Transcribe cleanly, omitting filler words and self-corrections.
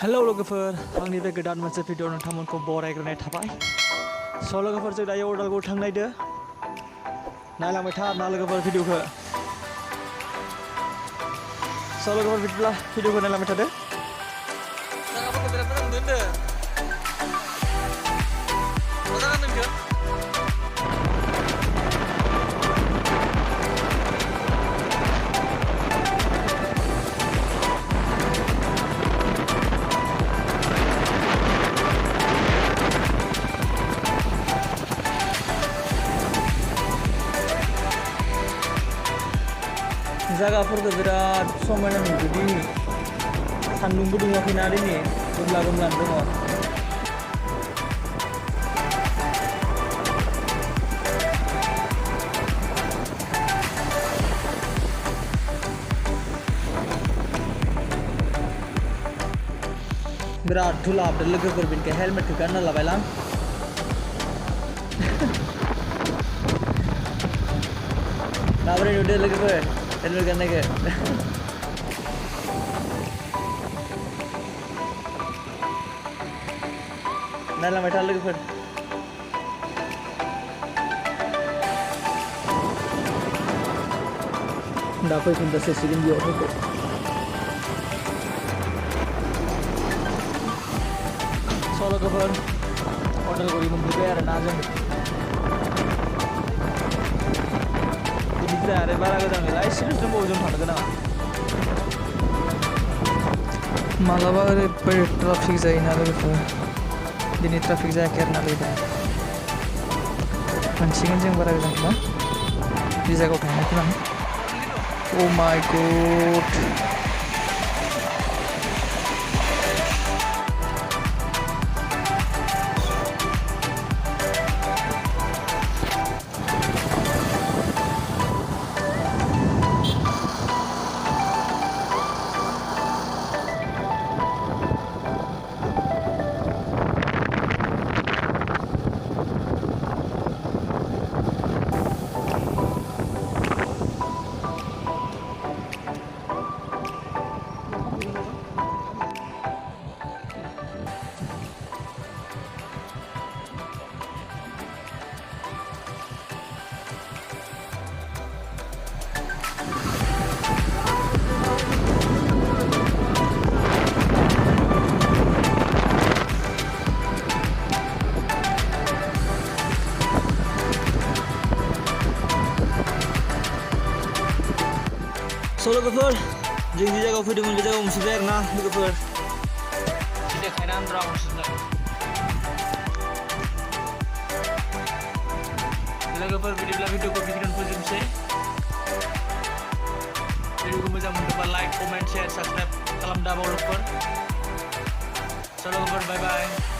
hello लोगोफोर आंनि बे गोदान मोनसे भिडिअ नोंथांमोनखौ बरायग्रोनाय थाबाय स' लोगोफोर जों दायो अदालगुरि थांनायदो नायलांबाय था आरोना लोगोफोर भिडिअखौ स' लोगोफोर बिदिब्ला भिडिअखौ नायलांबाय थादो जायगाफोरखौ बिराद मोजां नुदों मोजां नांदों जायगाफोरखौ बिराद समायना नुदोंदि सान्दुंबो दुङाखैना दिनै गोमला गोमलानो दङ बिराद धुला हाबदों लोगोफोर बेनिखाय हेलमेटखौ गानना लाबायलां माबोरै नुदों लोगोफोर हेलमेट गाननायखौ नायलांबाय था लोगोफोर दा फैफिनजासिगोन बेयाव फैखो स' लोगोफोर अदालगुरि मोनफैबाय आरोना जों बिनिफ्राय आरो बारा गोजान गैला एसेल'सो दंबावो जों थांनो गोनाङा मालाबा ओरैबायदि ट्राफिक जायोना लोगोफोर दिनै ट्राफिक जायाखै आरोना लोगोफोर मोनसिगोन जों बारा गोजान गैला बे जायगायाव थांनायखौ आं अ माय गड स' लोगोफोर जों जि जायगायाव फैदोंमोन बे जायगायाव मोनफैबाय आरोना लोगोफोर देखायना आन्द्रा मोनफैबाय लोगोफोर बिदिब्ला भिडिअखौ बिदिनो फोजोबनोसै भिडिअखौ मोजां मोनदोंबा लाइक कमेन्ट शेयार साबस्क्राइब खालाम दाबाव लोगोफोर स' लोगोफोर बाय बाय